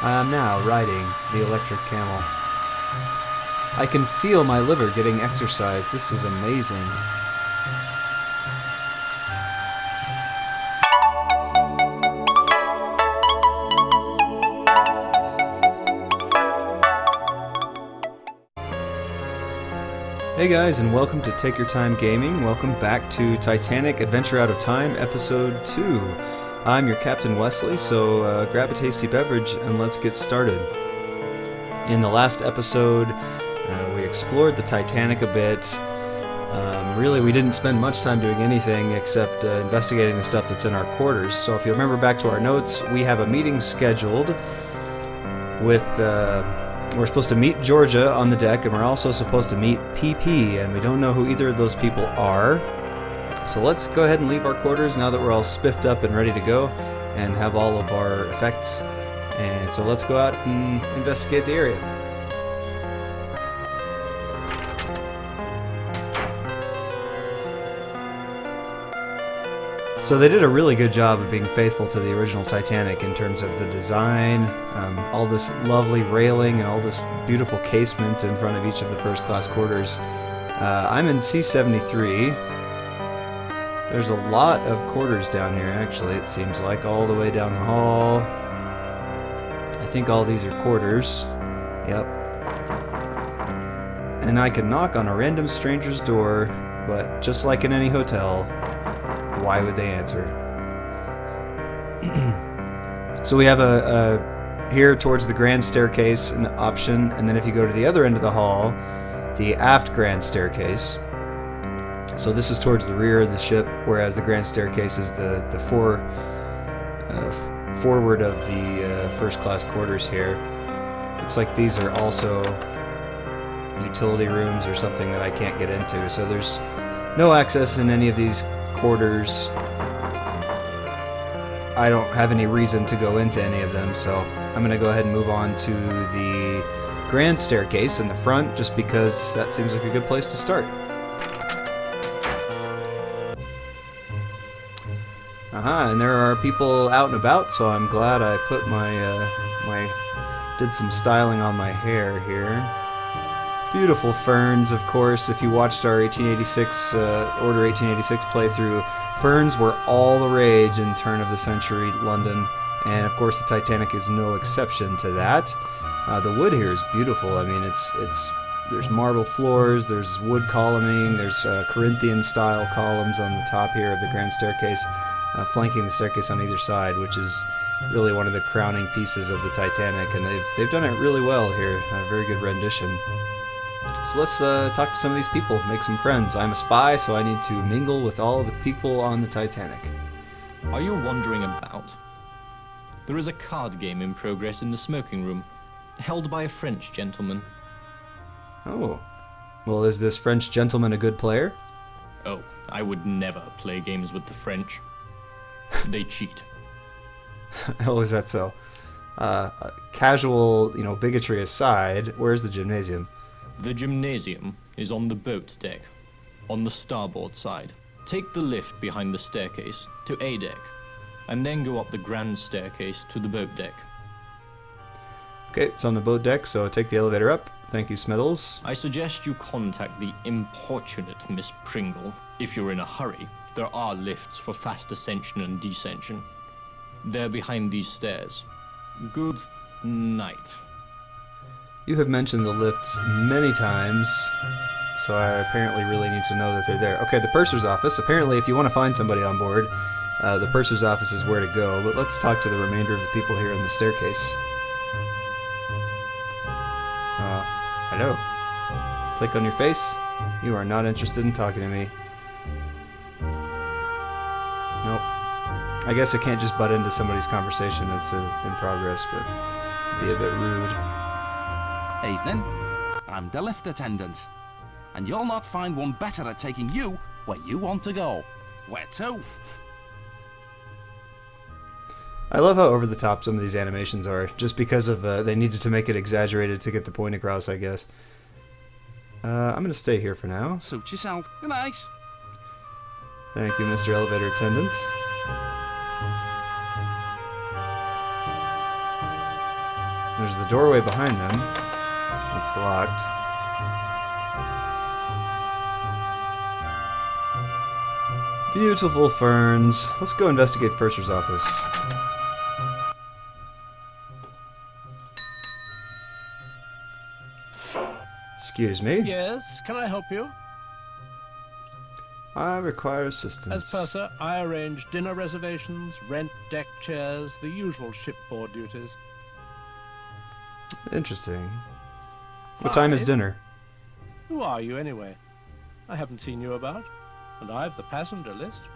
I am now riding the electric camel. I can feel my liver getting exercise. This is amazing. Hey guys, and welcome to Take Your Time Gaming. Welcome back to Titanic Adventure Out of Time, Episode 2. I'm your Captain Wesley, so grab a tasty beverage and let's get started. In the last episode, we explored the Titanic a bit. Really, we didn't spend much time doing anything except investigating the stuff that's in our quarters. So if you remember back to our notes, we have a meeting scheduled with... we're supposed to meet Georgia on the deck, and we're also supposed to meet PP, and we don't know who either of those people are. So let's go ahead and leave our quarters now that we're all spiffed up and ready to go and have all of our effects. And so let's go out and investigate the area. So they did a really good job of being faithful to the original Titanic in terms of the design, all this lovely railing and all this beautiful casement in front of each of the first class quarters. I'm in C-73. There's a lot of quarters down here, actually, it seems like, all the way down the hall. I think all these are quarters. Yep. And I can knock on a random stranger's door, but just like in any hotel, why would they answer? So we have here towards the grand staircase an option, and then if you go to the other end of the hall, the aft grand staircase. So this is towards the rear of the ship, whereas the grand staircase is the forward of the first class quarters here. Looks like these are also utility rooms or something that I can't get into. So there's no access in any of these quarters. I don't have any reason to go into any of them, so I'm going to go ahead and move on to the grand staircase in the front, just because that seems like a good place to start. And there are people out and about, so I'm glad I put did some styling on my hair here. Beautiful ferns, of course. If you watched our 1886 Order 1886 playthrough, ferns were all the rage in turn of the century London, and of course the Titanic is no exception to that. The wood here is beautiful. I mean, there's marble floors, there's wood columning, there's Corinthian style columns on the top here of the grand staircase, flanking the staircase on either side, which is really one of the crowning pieces of the Titanic, and they've done it really well here. A very good rendition. So let's talk to some of these people, make some friends. I'm a spy, so I need to mingle with all of the people on the Titanic. Are you wandering about? There is a card game in progress in the smoking room, held by a French gentleman. Oh. Well, is this French gentleman a good player? Oh, I would never play games with the French. They cheat. Oh, is that so? Casual, bigotry aside, where's the gymnasium? The gymnasium is on the boat deck, on the starboard side. Take the lift behind the staircase to A deck, and then go up the grand staircase to the boat deck. Okay, it's on the boat deck, so take the elevator up. Thank you, Smithles. I suggest you contact the importunate Miss Pringle. If you're in a hurry, there are lifts for fast ascension and descension. They're behind these stairs. Good night. You have mentioned the lifts many times, so I apparently really need to know that they're there. Okay, the purser's office. Apparently, if you want to find somebody on board, the purser's office is where to go, but let's talk to the remainder of the people here in the staircase. Hello. Click on your face. You are not interested in talking to me. Nope. I guess I can't just butt into somebody's conversation that's in progress, but it'd be a bit rude. Evening. I'm the lift attendant, and you'll not find one better at taking you where you want to go. Where to? I love how over the top some of these animations are, just because of they needed to make it exaggerated to get the point across, I guess. I'm going to stay here for now. Suit yourself. Good night. Thank you, Mr. Elevator Attendant. There's the doorway behind them. It's locked. Beautiful ferns. Let's go investigate the purser's office. Excuse me. Yes, can I help you? I require assistance. As purser, I arrange dinner reservations, rent deck chairs, the usual shipboard duties. Interesting. What time is Why? dinner? Who are you, anyway? I haven't seen you about. And I've the passenger list.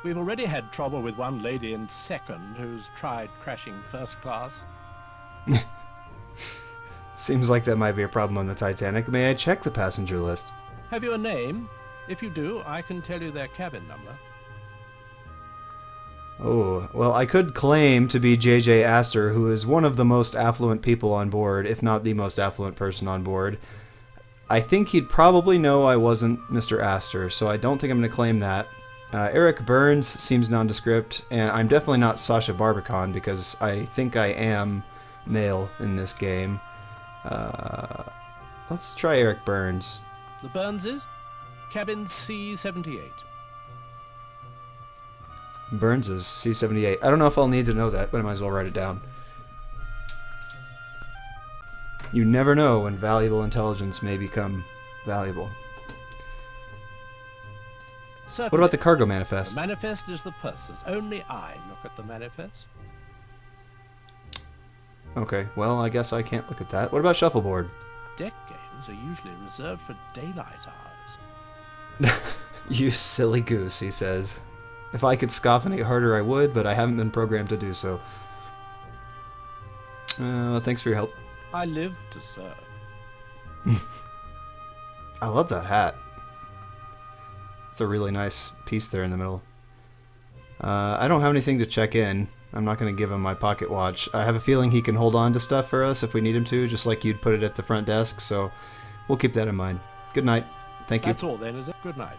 We've already had trouble with one lady in second who's tried crashing first class. Seems like that might be a problem on the Titanic. May I check the passenger list? Have you a name? If you do, I can tell you their cabin number. Oh, well, I could claim to be J.J. Astor, who is one of the most affluent people on board, if not the most affluent person on board. I think he'd probably know I wasn't Mr. Astor, so I don't think I'm going to claim that. Eric Burns seems nondescript, and I'm definitely not Sasha Barbican, because I think I am male in this game. Let's try Eric Burns. The Burnses? Cabin C-78. Burns is C-78. I don't know if I'll need to know that, but I might as well write it down. You never know when valuable intelligence may become valuable. Certainly. What about the cargo manifest? The manifest is the purser's. Only I look at the manifest. Okay, well, I guess I can't look at that. What about shuffleboard? Deck games are usually reserved for daylight hours. You silly goose, he says. If I could scoff any harder, I would, but I haven't been programmed to do so. Thanks for your help. I live to serve. I love that hat. It's a really nice piece there in the middle. I don't have anything to check in. I'm not going to give him my pocket watch. I have a feeling he can hold on to stuff for us if we need him to, just like you'd put it at the front desk, so we'll keep that in mind. Good night. Thank you. That's all then, is it? Good night.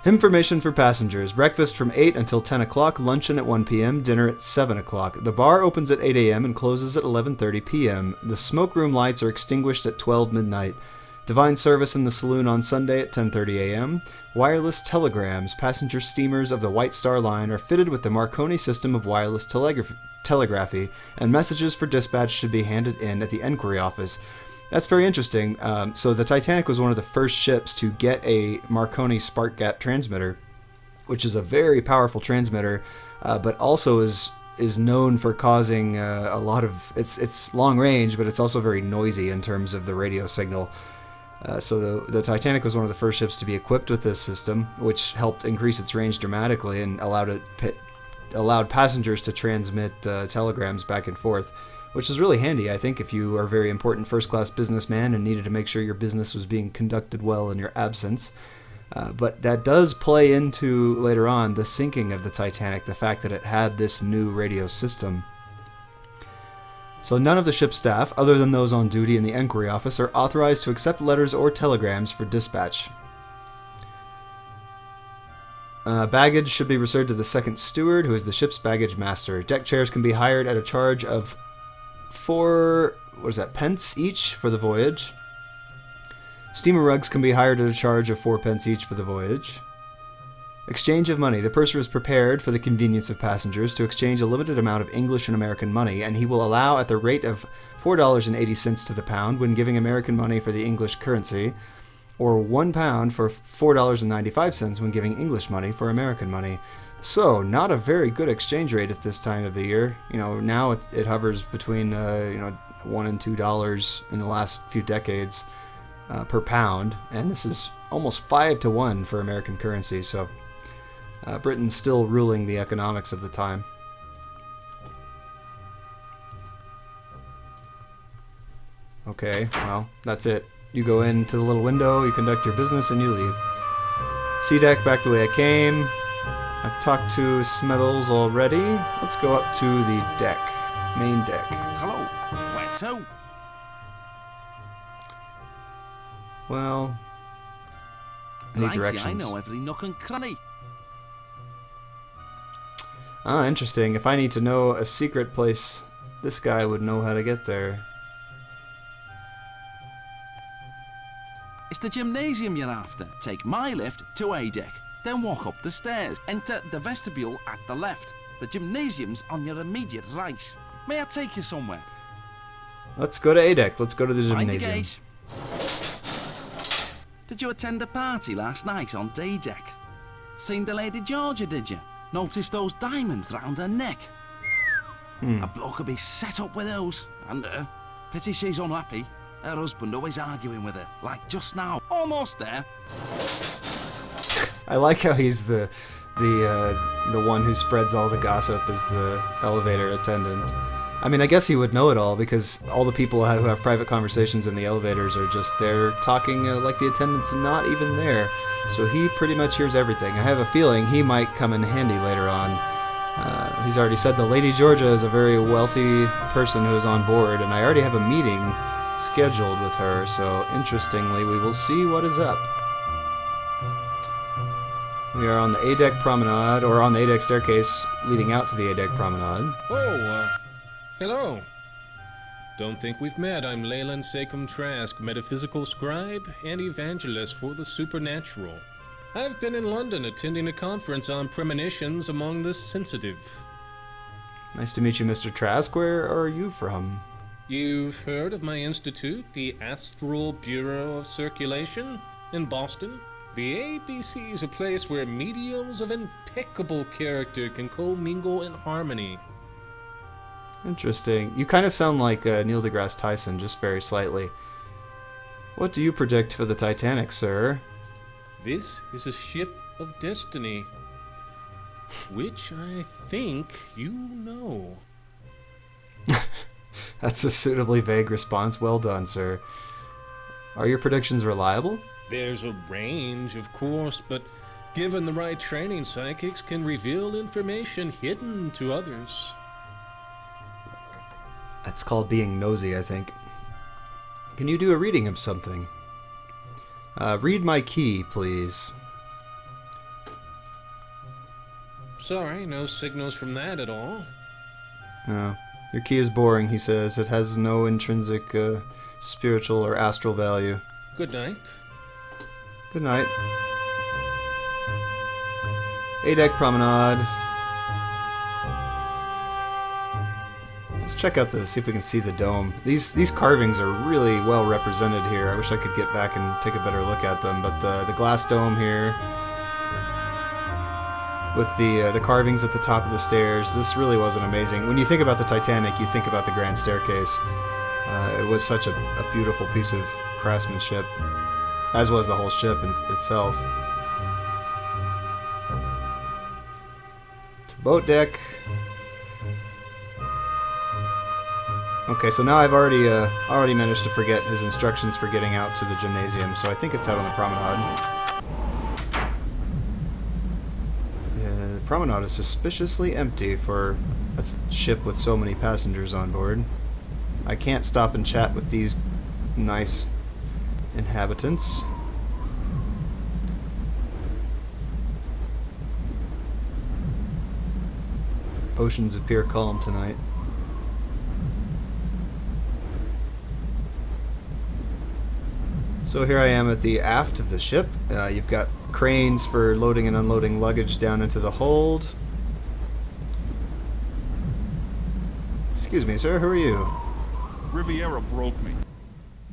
Information for passengers. Breakfast from 8 until 10 o'clock, luncheon at 1 p.m., dinner at 7 o'clock. The bar opens at 8 a.m. and closes at 11:30 p.m. The smoke room lights are extinguished at 12 midnight. Divine service in the saloon on Sunday at 10:30 a.m. Wireless telegrams. Passenger steamers of the White Star Line are fitted with the Marconi system of wireless telegraphy, and messages for dispatch should be handed in at the enquiry office. That's very interesting. So the Titanic was one of the first ships to get a Marconi spark gap transmitter, which is a very powerful transmitter, but also is known for causing a lot of... It's long range, but it's also very noisy in terms of the radio signal. So the Titanic was one of the first ships to be equipped with this system, which helped increase its range dramatically and allowed passengers to transmit telegrams back and forth, which is really handy, I think, if you are a very important first-class businessman and needed to make sure your business was being conducted well in your absence. But that does play into, later on, the sinking of the Titanic, the fact that it had this new radio system. So none of the ship's staff, other than those on duty in the enquiry office, are authorized to accept letters or telegrams for dispatch. Baggage should be reserved to the second steward, who is the ship's baggage master. Deck chairs can be hired at a charge of 4 pence each for the voyage. Steamer rugs can be hired at a charge of 4 pence each for the voyage. Exchange of money. The purser is prepared, for the convenience of passengers, to exchange a limited amount of English and American money, and he will allow at the rate of $4.80 to the pound when giving American money for the English currency, or £1 for $4.95 when giving English money for American money. So, not a very good exchange rate at this time of the year. You know, now it hovers between $1 and $2 in the last few decades per pound, and this is almost 5 to 1 for American currency. So, Britain's still ruling the economics of the time. Okay, well, that's it. You go into the little window, you conduct your business, and you leave. Sea deck back the way I came. I've talked to Smethels already. Let's go up to the deck. Main deck. Hello, where to? Well, I need Righty, directions. I know every nook and cranny. Ah, interesting. If I need to know a secret place, this guy would know how to get there. It's the gymnasium you're after. Take my lift to A deck, then walk up the stairs. Enter the vestibule at the left. The gymnasium's on your immediate right. May I take you somewhere? Let's go to A deck. Let's go to the Find the gymnasium. gate. Did you attend a party last night on D deck? Seen the Lady Georgia, did you? Noticed those diamonds round her neck? A bloke would be set up with those, and her. Pity she's unhappy. Her husband always arguing with her, like just now. Almost there. I like how he's the one who spreads all the gossip as the elevator attendant. I mean, I guess he would know it all because all the people who have private conversations in the elevators are just there talking like the attendant's not even there. So he pretty much hears everything. I have a feeling he might come in handy later on. He's already said the Lady Georgia is a very wealthy person who is on board, and I already have a meeting scheduled with her, so interestingly, we will see what is up. We are on the A-deck promenade, or on the A-deck staircase leading out to the A-deck promenade. Oh, hello. Don't think we've met. I'm Leyland Sekum Trask, metaphysical scribe and evangelist for the supernatural. I've been in London attending a conference on premonitions among the sensitive. Nice to meet you, Mr. Trask. Where are you from? You've heard of my institute, the Astral Bureau of Circulation, in Boston? The ABC is a place where mediums of impeccable character can commingle in harmony. Interesting. You kind of sound like Neil deGrasse Tyson, just very slightly. What do you predict for the Titanic, sir? This is a ship of destiny, which I think you know. That's a suitably vague response. Well done, sir. Are your predictions reliable? There's a range, of course, but given the right training, psychics can reveal information hidden to others. That's called being nosy, I think. Can you do a reading of something? Read my key, please. Sorry, no signals from that at all. No. Your key is boring, he says. It has no intrinsic spiritual or astral value. Good night. Good night. A-deck promenade. Let's check out see if we can see the dome. These carvings are really well represented here. I wish I could get back and take a better look at them, but the glass dome here with the carvings at the top of the stairs, this really wasn't amazing. When you think about the Titanic, you think about the grand staircase. It was such a beautiful piece of craftsmanship, as was the whole ship itself. To boat deck. Okay, so now I've already managed to forget his instructions for getting out to the gymnasium, so I think it's out on the promenade. The promenade is suspiciously empty for a ship with so many passengers on board. I can't stop and chat with these nice inhabitants. Oceans appear calm tonight. So here I am at the aft of the ship. You've got cranes for loading and unloading luggage down into the hold. Excuse me, sir, who are you? Riviera broke me.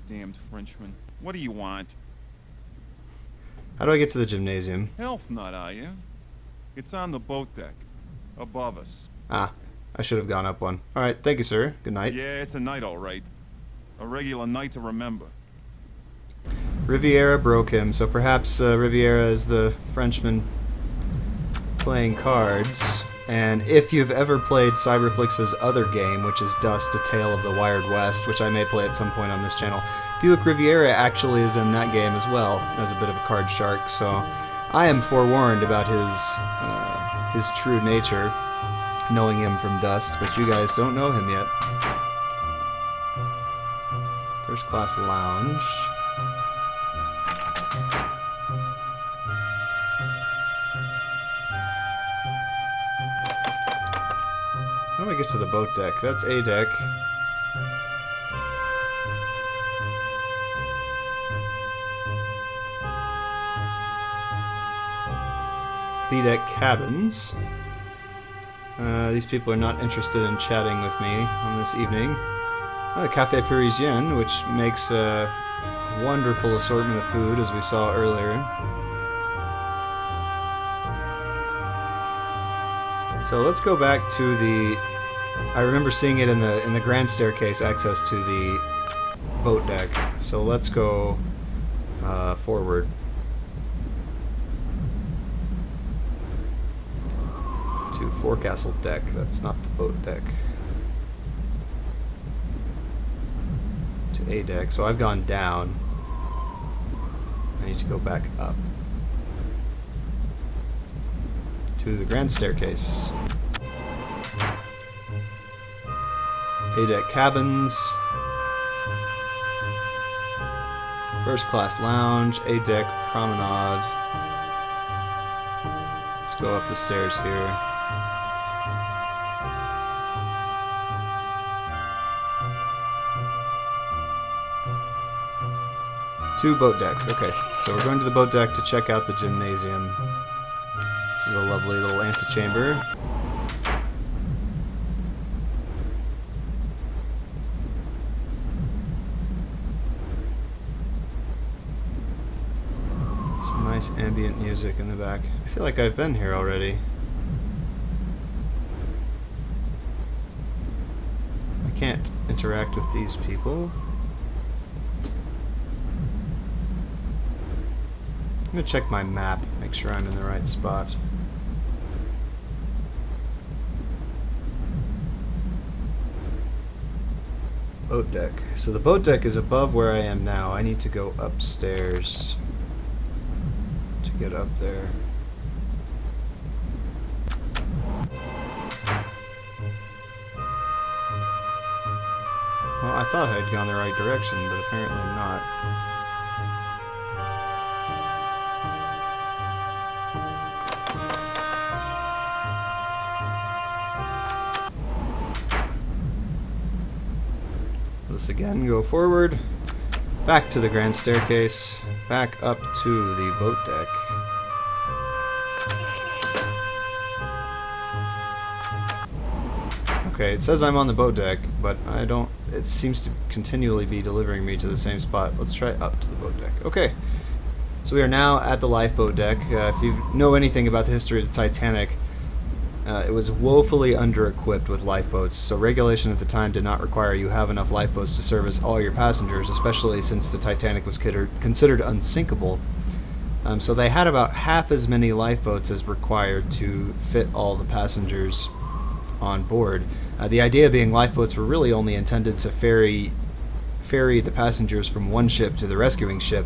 Damned Frenchman. What do you want? How do I get to the gymnasium? Health nut, are you? It's on the boat deck. Above us. Ah, I should have gone up one. Alright, thank you, sir. Good night. Yeah, it's a night, all right. A regular night to remember. Riviera broke him, so perhaps Riviera is the Frenchman playing cards. And if you've ever played Cyberflix's other game, which is Dust, A Tale of the Wired West, which I may play at some point on this channel, Buick Riviera actually is in that game as well, as a bit of a card shark, so I am forewarned about his true nature, knowing him from Dust, but you guys don't know him yet. First class lounge. do I get to the boat deck? That's A deck. B deck cabins. These people are not interested in chatting with me on this evening. Café Parisien, which makes a wonderful assortment of food, as we saw earlier. So let's go back to the... I remember seeing it in the grand staircase access to the boat deck. So let's go forward. To forecastle deck. That's not the boat deck. To A deck. So I've gone down. I need to go back up. To the grand staircase. A deck cabins. First class lounge. A deck promenade. Let's go up the stairs here. To boat deck. Okay, so we're going to the boat deck to check out the gymnasium. This is a lovely little antechamber. Some nice ambient music in the back. I feel like I've been here already. I can't interact with these people. I'm gonna check my map, make sure I'm in the right spot. Boat deck. So the boat deck is above where I am now. I need to go upstairs to get up there. Well, I thought I had gone the right direction, but apparently not. Let's again go forward, back to the grand staircase, back up to the boat deck. Okay, it says I'm on the boat deck, but I don't, it seems to continually be delivering me to the same spot. Let's try up to the boat deck. Okay, so we are now at the lifeboat deck. If you know anything about the history of the Titanic, it was woefully under-equipped with lifeboats, so regulation at the time did not require you have enough lifeboats to service all your passengers, especially since the Titanic was considered unsinkable. So they had about half as many lifeboats as required to fit all the passengers on board. The idea being lifeboats were really only intended to ferry the passengers from one ship to the rescuing ship,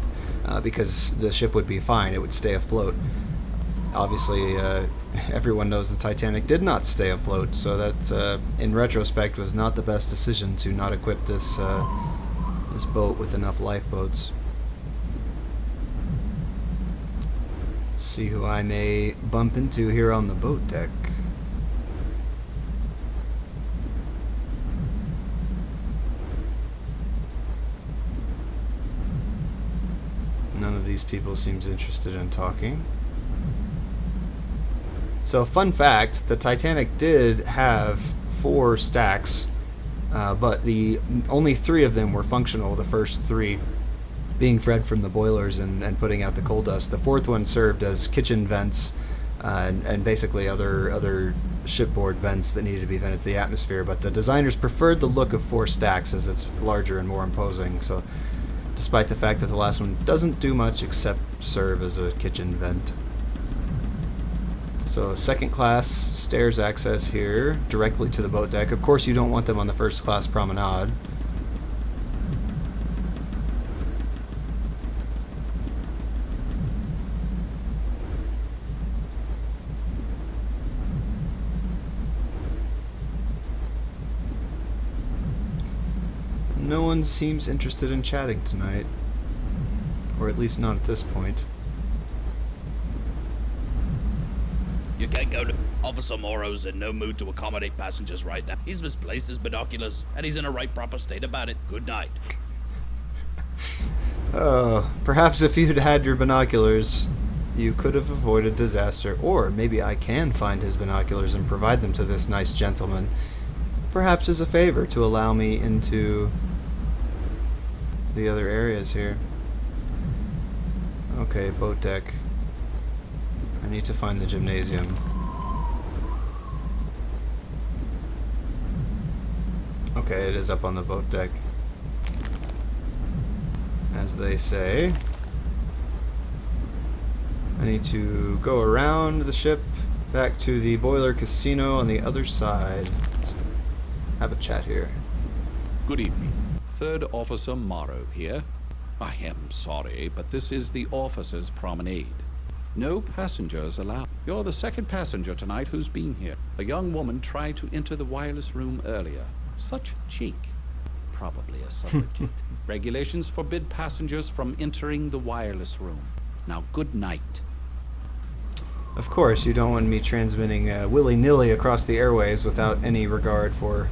because the ship would be fine, it would stay afloat. Obviously, everyone knows the Titanic did not stay afloat, so that, in retrospect, was not the best decision to not equip this this boat with enough lifeboats. Let's see who I may bump into here on the boat deck. None of these people seems interested in talking. So, fun fact, the Titanic did have 4 stacks, but only 3 of them were functional, the first 3 being fed from the boilers and putting out the coal dust. The 4th one served as kitchen vents and basically other shipboard vents that needed to be vented to the atmosphere, but the designers preferred the look of 4 stacks as it's larger and more imposing, so despite the fact that the last one doesn't do much except serve as a kitchen vent. So second class stairs access here, directly to the boat deck. Of course you don't want them on the first class promenade. No one seems interested in chatting tonight, or at least not at this point. You can't go to Officer Morrow's in no mood to accommodate passengers right now. He's misplaced his binoculars, and he's in a right proper state about it. Good night. Oh, perhaps if you'd had your binoculars, you could have avoided disaster. Or maybe I can find his binoculars and provide them to this nice gentleman. Perhaps as a favor to allow me into the other areas here. Okay, boat deck. I need to find the gymnasium. Okay, it is up on the boat deck. As they say. I need to go around the ship back to the boiler casino on the other side. Let's have a chat here. Good evening. Third Officer Morrow here. I am sorry, but this is the officers' promenade. No passengers allowed. You're the second passenger tonight who's been here. A young woman tried to enter the wireless room earlier. Such cheek. Probably a suffragette. Regulations forbid passengers from entering the wireless room. Now, good night. Of course, you don't want me transmitting willy-nilly across the airways without any regard for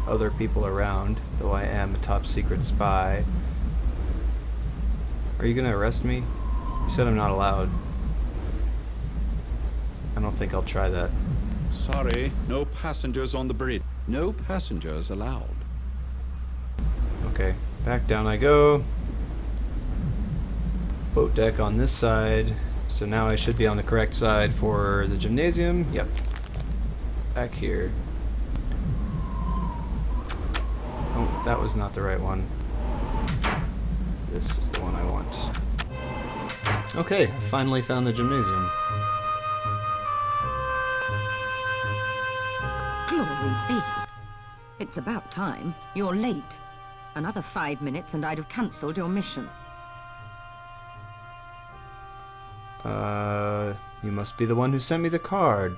other people around, though I am a top-secret spy. Are you going to arrest me? You said I'm not allowed. I don't think I'll try that. Sorry, no passengers on the bridge. No passengers allowed. Okay, back down I go. Boat deck on this side. So now I should be on the correct side for the gymnasium. Yep. Back here. Oh, that was not the right one. This is the one I want. Okay, I finally found the gymnasium. Glory be. It's about time. You're late. Another 5 minutes and I'd have cancelled your mission. You must be the one who sent me the card.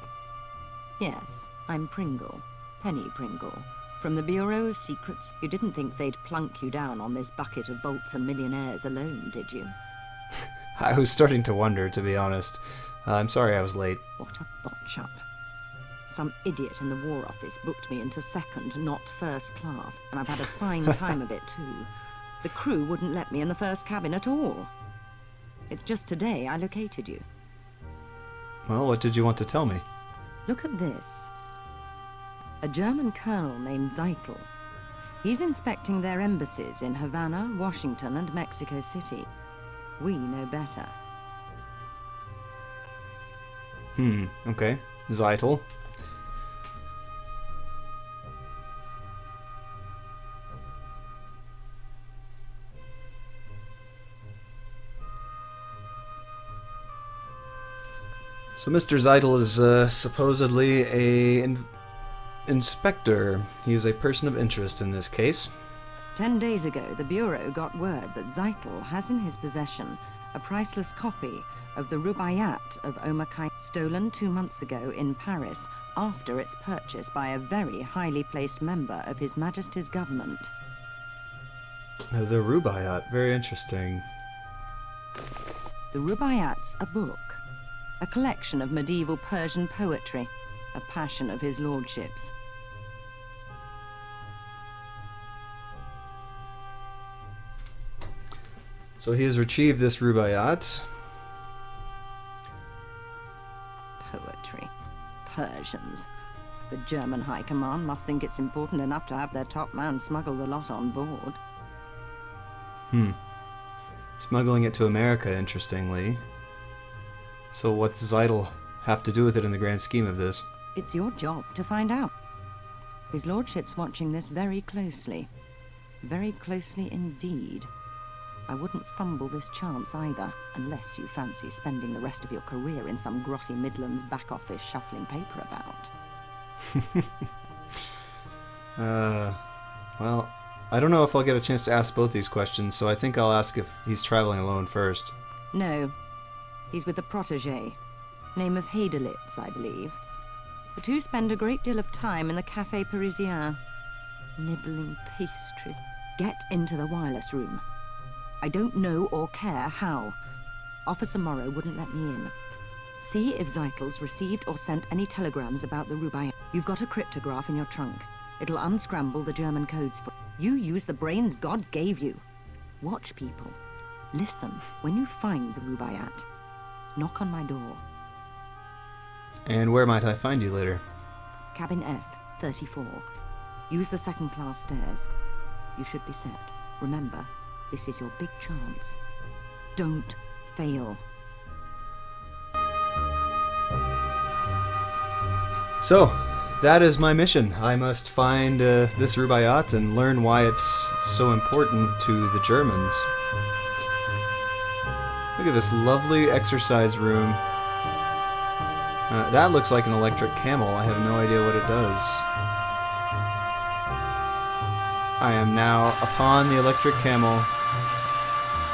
Yes, I'm Pringle. Penny Pringle. From the Bureau of Secrets. You didn't think they'd plunk you down on this bucket of bolts and millionaires alone, did you? I was starting to wonder, to be honest. I'm sorry I was late. What a botch-up. Some idiot in the War Office booked me into second, not first class, and I've had a fine time of it, too. The crew wouldn't let me in the first cabin at all. It's just today I located you. Well, what did you want to tell me? Look at this. A German colonel named Zeitel. He's inspecting their embassies in Havana, Washington, and Mexico City. We know better. Okay. Zeitel. So Mr. Zeitel is supposedly an inspector. He is a person of interest in this case. 10 days ago, the Bureau got word that Zeitel has in his possession a priceless copy of the Rubaiyat of Omakai, stolen 2 months ago in Paris after its purchase by a very highly placed member of His Majesty's government. The Rubaiyat, very interesting. The Rubaiyat's a book, a collection of medieval Persian poetry, a passion of his lordship's. So he has retrieved this Rubaiyat. Poetry. Persians. The German High Command must think it's important enough to have their top man smuggle the lot on board. Smuggling it to America, interestingly. So what's Zeitel have to do with it in the grand scheme of this? It's your job to find out. His lordship's watching this very closely. Very closely indeed. I wouldn't fumble this chance either, unless you fancy spending the rest of your career in some grotty Midlands back office shuffling paper about. Well, I don't know if I'll get a chance to ask both these questions, so I think I'll ask if he's traveling alone first. No. He's with a protégé, name of Heidelitz, I believe. The two spend a great deal of time in the Café Parisien, nibbling pastries. Get into the wireless room. I don't know or care how. Officer Morrow wouldn't let me in. See if Zeitel's received or sent any telegrams about the Rubaiyat. You've got a cryptograph in your trunk. It'll unscramble the German codes for you. Use the brains God gave you. Watch people. Listen when you find the Rubaiyat. Knock on my door. And where might I find you later? Cabin F, 34. Use the second-class stairs. You should be set. Remember, this is your big chance. Don't fail. So, that is my mission. I must find this Rubaiyat and learn why it's so important to the Germans. Look at this lovely exercise room. That looks like an electric camel. I have no idea what it does. I am now upon the electric camel.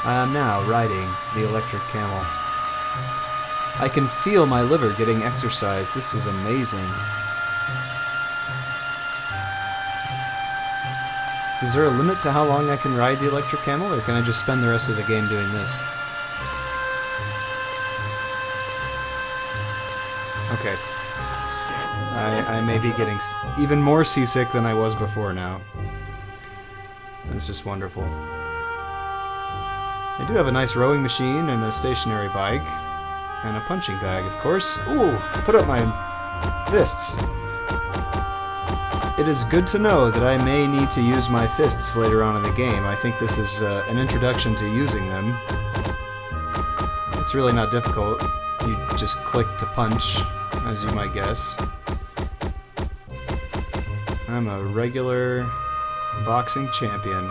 I am now riding the electric camel. I can feel my liver getting exercise. This is amazing. Is there a limit to how long I can ride the electric camel, or can I just spend the rest of the game doing this? Okay. I may be getting even more seasick than I was before now. That's just wonderful. I do have a nice rowing machine and a stationary bike. And a punching bag, of course. Ooh! Put up my fists. It is good to know that I may need to use my fists later on in the game. I think this is an introduction to using them. It's really not difficult. You just click to punch, as you might guess. I'm a regular boxing champion.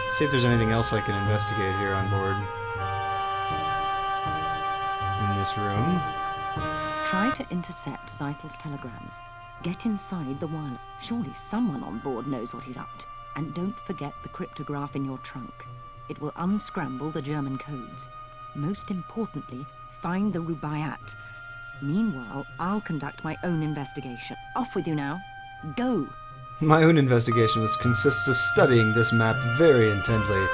Let's see if there's anything else I can investigate here on board. In this room. Try to intercept Zeitel's telegrams. Get inside the wireless. Surely someone on board knows what he's up to. And don't forget the cryptograph in your trunk. It will unscramble the German codes. Most importantly, find the Rubaiyat. Meanwhile, I'll conduct my own investigation. Off with you now. Go! My own investigation consists of studying this map very intently.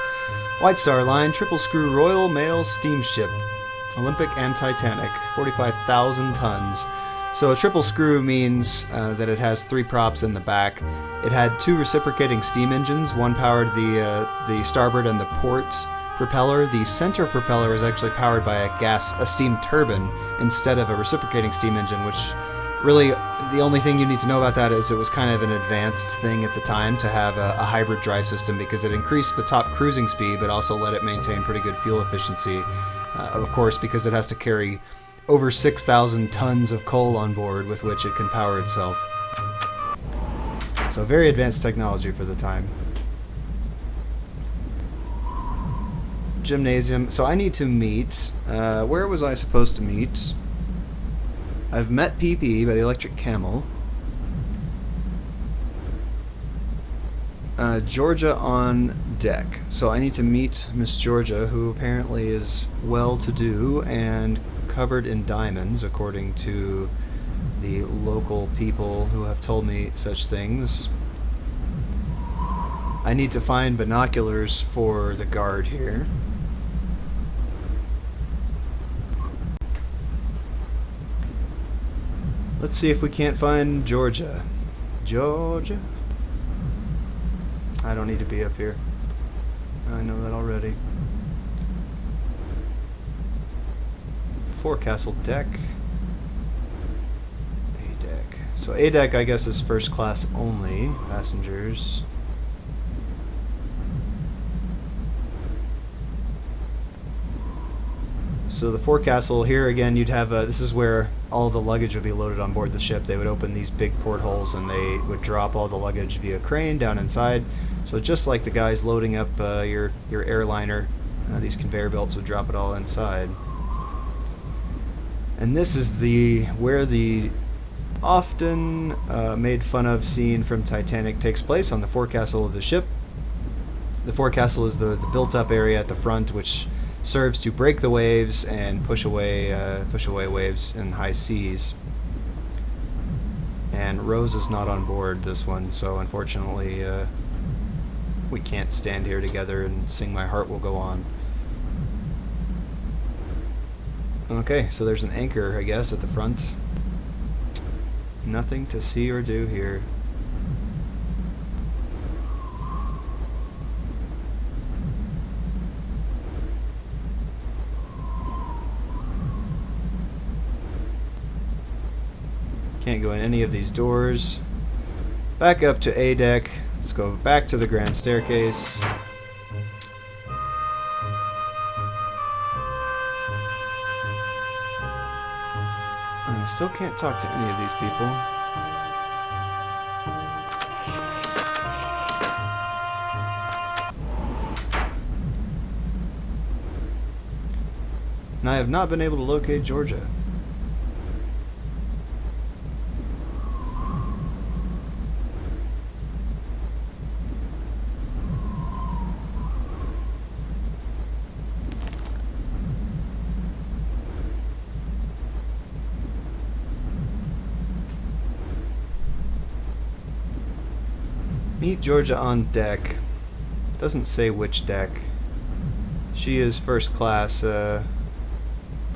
White Star Line, triple screw Royal Mail steamship. Olympic and Titanic, 45,000 tons. So a triple screw means that it has 3 props in the back. It had 2 reciprocating steam engines. One powered the starboard and the port propeller. The center propeller is actually powered by a steam turbine instead of a reciprocating steam engine, which really the only thing you need to know about that is it was kind of an advanced thing at the time to have a hybrid drive system because it increased the top cruising speed but also let it maintain pretty good fuel efficiency. Of course, because it has to carry over 6,000 tons of coal on board with which it can power itself. So very advanced technology for the time. Gymnasium. So I need to meet... where was I supposed to meet? I've met PP by the electric camel. Georgia on deck. So I need to meet Miss Georgia, who apparently is well-to-do and covered in diamonds, according to the local people who have told me such things. I need to find binoculars for the guard here. Let's see if we can't find Georgia. Georgia? I don't need to be up here. I know that already. Forecastle deck. A deck. So A deck, I guess, is first class only. Passengers. So the forecastle here again, you'd have this is where all the luggage would be loaded on board the ship. They would open these big portholes and they would drop all the luggage via crane down inside. So just like the guys loading up your airliner, these conveyor belts would drop it all inside. And this is where the often made fun of scene from Titanic takes place, on the forecastle of the ship. The forecastle is the built up area at the front, which serves to break the waves and push away waves in high seas. And Rose is not on board this one, so unfortunately we can't stand here together and sing My Heart Will Go On. Okay, so there's an anchor, I guess, at the front. Nothing to see or do here. Can't go in any of these doors. Back up to A deck. Let's go back to the grand staircase. I still can't talk to any of these people. And I have not been able to locate Georgia. Meet Georgia on deck. Doesn't say which deck. She is first class.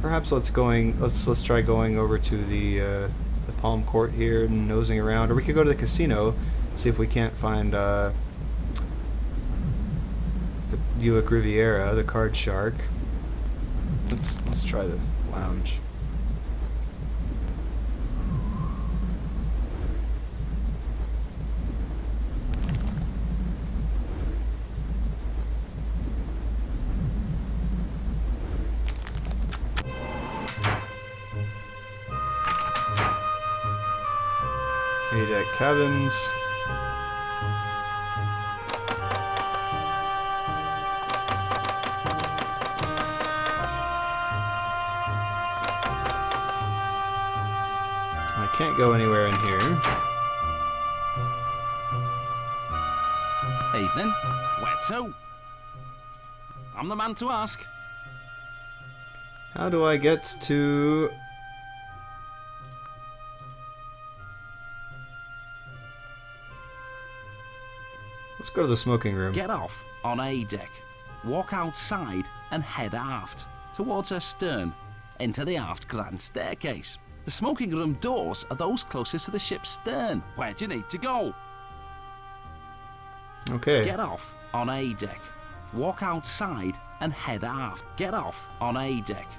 Perhaps let's try going over to the Palm Court here and nosing around, or we could go to the casino, see if we can't find the Buick Riviera, the Card Shark. Let's try the lounge. A-deck cabins. I can't go anywhere in here. Evening. Where to? I'm the man to ask. How do I get to... Let's go to the smoking room. Get off on A deck. Walk outside and head aft, towards her stern, into the aft grand staircase. The smoking room doors are those closest to the ship's stern. Where do you need to go? Okay. Get off on A deck. Walk outside and head aft. Get off on A deck.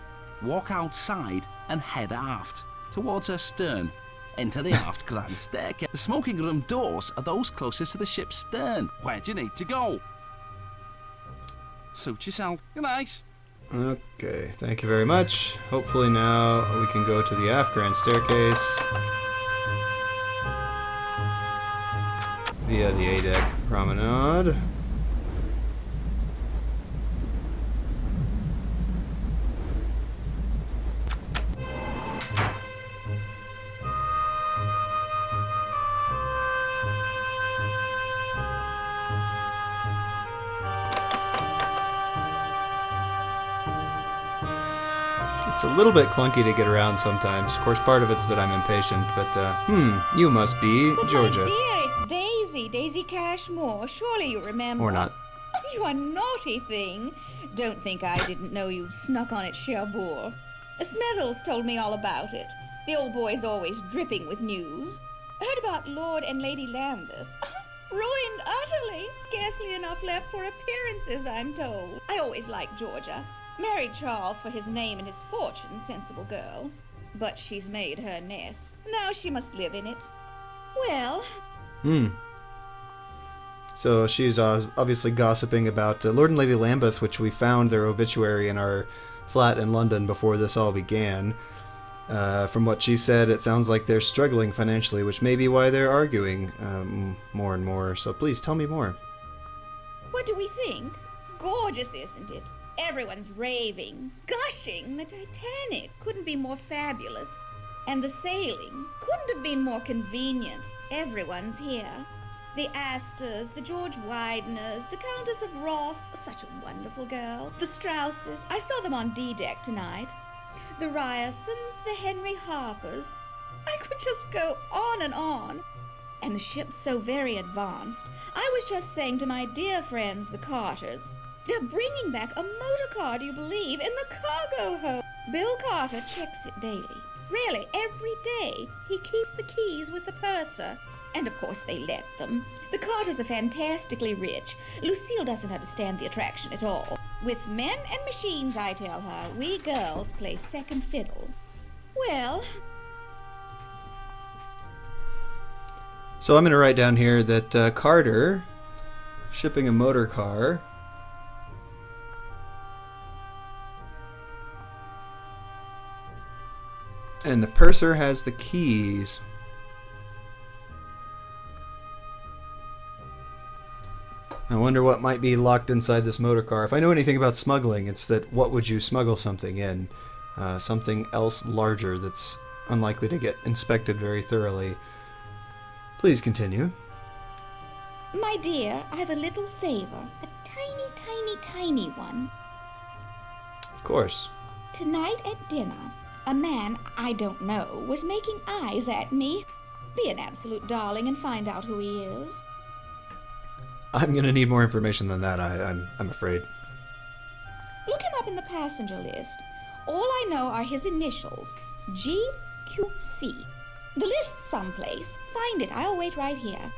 Walk outside and head aft, towards her stern, into the aft grand staircase. The smoking room doors are those closest to the ship's stern. Where do you need to go? Suit yourself. Good night. Okay, thank you very much. Hopefully now we can go to the aft grand staircase via the A-deck promenade. It's a little bit clunky to get around sometimes. Of course, part of it's that I'm impatient, but, you must be But Georgia. my dear, it's Daisy Cashmore. Surely you remember. Or not. Oh, you are naughty thing. Don't think I didn't know you'd snuck on at Cherbourg. Smethels told me all about it. The old boy's always dripping with news. Heard about Lord and Lady Lambeth. Ruined utterly. Scarcely enough left for appearances, I'm told. I always liked Georgia. Married Charles for his name and his fortune, sensible girl. But she's made her nest. Now she must live in it. Well... So she's obviously gossiping about Lord and Lady Lambeth, which we found their obituary in our flat in London before this all began. From what she said, it sounds like they're struggling financially, which may be why they're arguing more and more. So please tell me more. What do we think? Gorgeous, isn't it? Everyone's raving, gushing. The Titanic couldn't be more fabulous. And the sailing couldn't have been more convenient. Everyone's here. The Astors, the George Wideners, the Countess of Ross, such a wonderful girl. The Strausses, I saw them on D-deck tonight. The Ryersons, the Henry Harpers. I could just go on and on. And the ship's so very advanced. I was just saying to my dear friends, the Carters, they're bringing back a motor car, do you believe, in the cargo hold. Bill Carter checks it daily. Really, every day. He keeps the keys with the purser. And of course they let them. The Carters are fantastically rich. Lucille doesn't understand the attraction at all. With men and machines, I tell her, we girls play second fiddle. Well... So I'm going to write down here that Carter, shipping a motor car, and the purser has the keys. I wonder what might be locked inside this motor car. If I know anything about smuggling, it's that what would you smuggle something in? Something else larger that's unlikely to get inspected very thoroughly. Please continue. My dear, I have a little favor. A tiny, tiny, tiny one. Of course. Tonight at dinner, a man I don't know was making eyes at me. Be an absolute darling and find out who he is. I'm going to need more information than that, I'm afraid. Look him up in the passenger list. All I know are his initials, GQC. The list's someplace. Find it. I'll wait right here.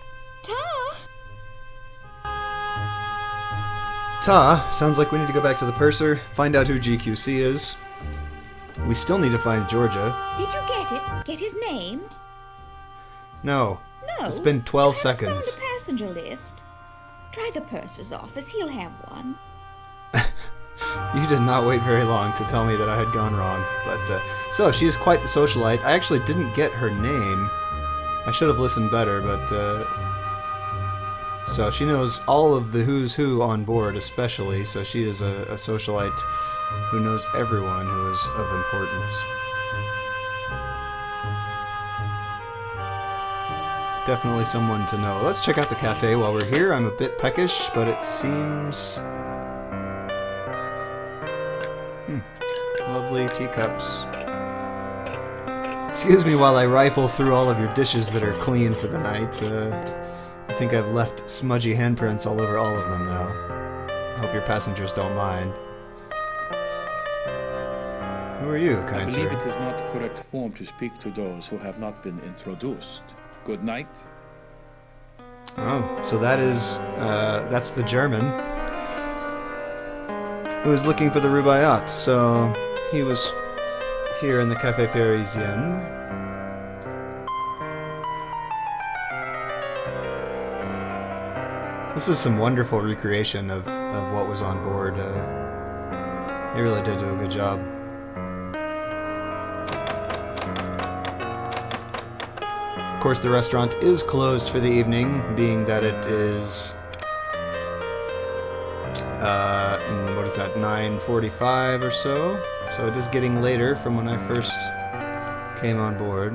Ta, sounds like we need to go back to the purser, find out who GQC is. We still need to find Georgia. Did you get it? Get his name? No. No. It's been 12 You haven't seconds. found the passenger list. Try the purser's office. He'll have one. You did not wait very long to tell me that I had gone wrong. But so, she is quite the socialite. I actually didn't get her name. I should have listened better, but... So she knows all of the who's who on board, especially. So she is a socialite who knows everyone who is of importance. Definitely someone to know. Let's check out the cafe while we're here. I'm a bit peckish, but it seems... Lovely teacups. Excuse me while I rifle through all of your dishes that are clean for the night. I think I've left smudgy handprints all over all of them now. I hope your passengers don't mind. Who are you, kind sir? I believe it is not correct form to speak to those who have not been introduced. Good night. Oh, so that is, that's the German who was looking for the Rubaiyat. So he was here in the Café Parisien. This is some wonderful recreation of what was on board. They really did do a good job. Of course, the restaurant is closed for the evening, being that it is, what is that, 9:45 or so? So it is getting later from when I first came on board.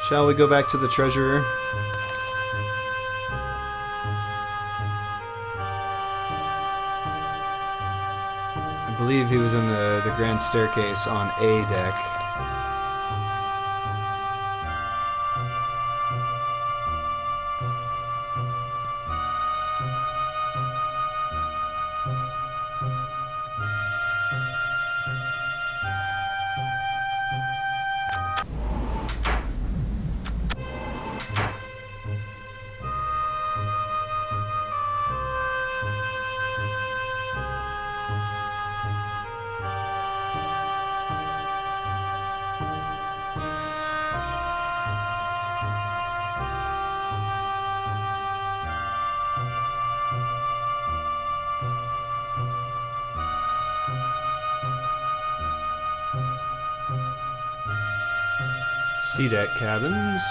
Shall we go back to the treasurer? I believe he was in the grand staircase on A deck. C-deck cabins.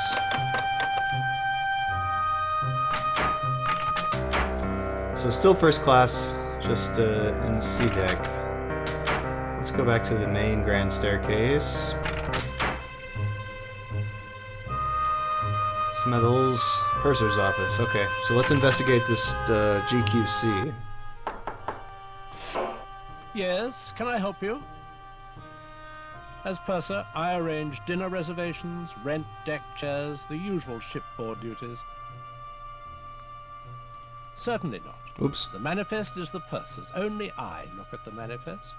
So still first class, just in C-deck. Let's go back to the main grand staircase. Smethels, purser's office. Okay, so let's investigate this GQC. Yes, can I help you? As purser, I arrange dinner reservations, rent deck chairs, the usual shipboard duties. Certainly not. Oops. The manifest is the purser's. Only I look at the manifest.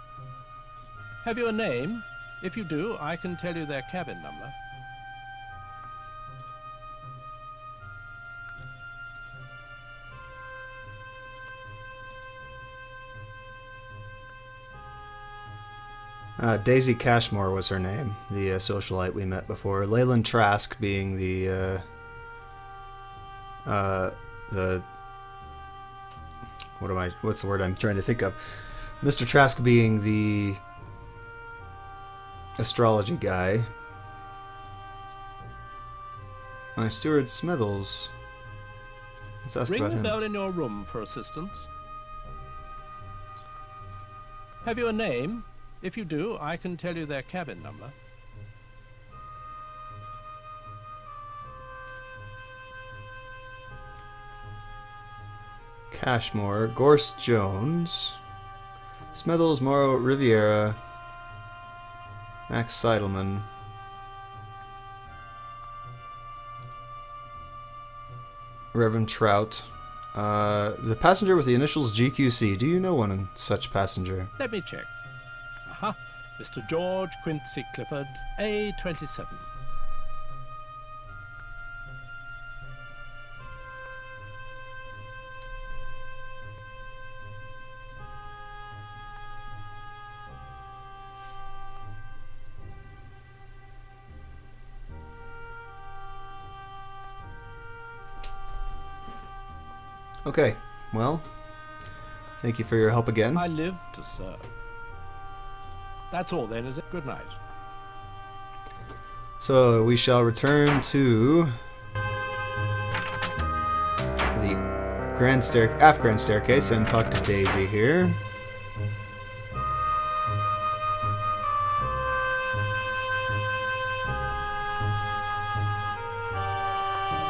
Have you a name? If you do, I can tell you their cabin number. Daisy Cashmore was her name, the socialite we met before. Leyland Trask being the what's the word I'm trying to think of? Mr. Trask being the astrology guy. My steward Smithles. Let's ask Ring about the him. bell in your room for assistance. Have you a name? If you do, I can tell you their cabin number. Cashmore, Gorse Jones, Smithles, Morrow, Riviera, Max Seidelman. Reverend Trout. The passenger with the initials GQC. Do you know one such passenger? Let me check. Aha. Mr. George Quincy Clifford, A27. Okay, well, thank you for your help again. I live to serve. That's all then, is it? Good night. So we shall return to the aft grand staircase and talk to Daisy here.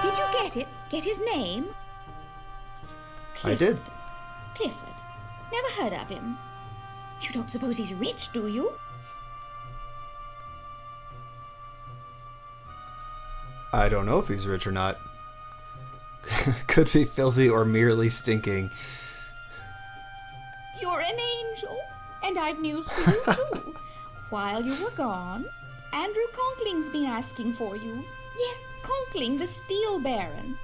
Did you get it? Get his name? I did. Clifford. Never heard of him. You don't suppose he's rich, do you? I don't know if he's rich or not. Could be filthy or merely stinking. You're an angel, and I've news for you too. While you were gone, Andrew Conkling's been asking for you. Yes, Conkling, the steel baron.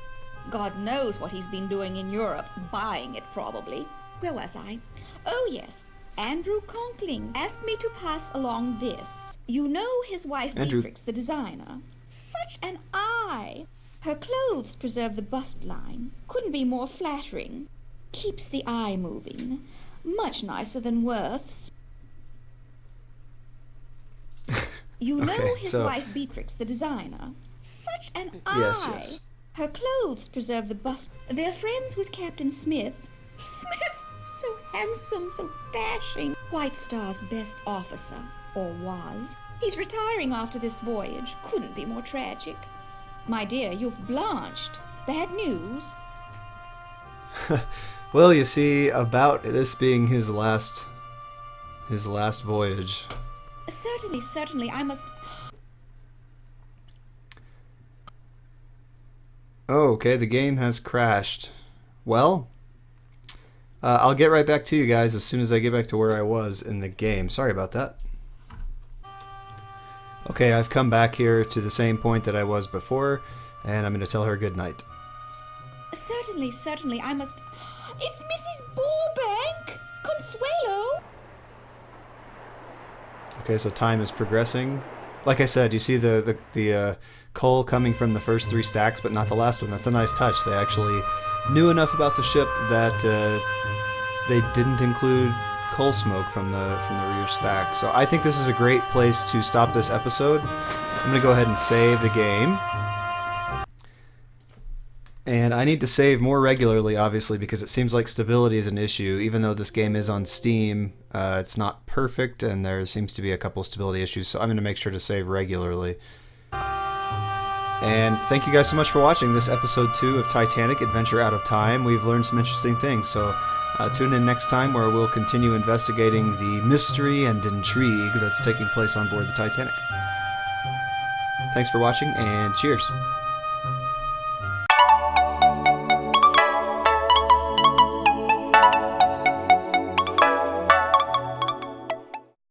God knows what he's been doing in Europe, buying it probably. Where was I? Oh yes, Andrew Conkling asked me to pass along this. You know his wife Andrew. Beatrix, the designer. Such an eye! Her clothes preserve the bust line. Couldn't be more flattering. Keeps the eye moving. Much nicer than Worth's. You know Okay, his so- wife Beatrix, the designer. Such an eye! Yes. Her clothes preserve the bust. They're friends with Captain Smith. Smith! So handsome, so dashing. White Star's best officer, or was. He's retiring after this voyage. Couldn't be more tragic. My dear, you've blanched. Bad news? Well, you see, about this being his last voyage. Certainly, I must... Oh, okay, the game has crashed. Well, I'll get right back to you guys as soon as I get back to where I was in the game. Sorry about that. Okay, I've come back here to the same point that I was before, and I'm going to tell her good night. Certainly, I must... It's Mrs. Burbank! Consuelo! Okay, so time is progressing. Like I said, you see the coal coming from the first 3 stacks, but not the last one. That's a nice touch. They actually knew enough about the ship that they didn't include coal smoke from the rear stack. So I think this is a great place to stop this episode. I'm going to go ahead and save the game. And I need to save more regularly, obviously, because it seems like stability is an issue. Even though this game is on Steam, it's not perfect, and there seems to be a couple stability issues, so I'm going to make sure to save regularly. And thank you guys so much for watching this episode 2 of Titanic, Adventure Out of Time. We've learned some interesting things, so tune in next time where we'll continue investigating the mystery and intrigue that's taking place on board the Titanic. Thanks for watching, and cheers!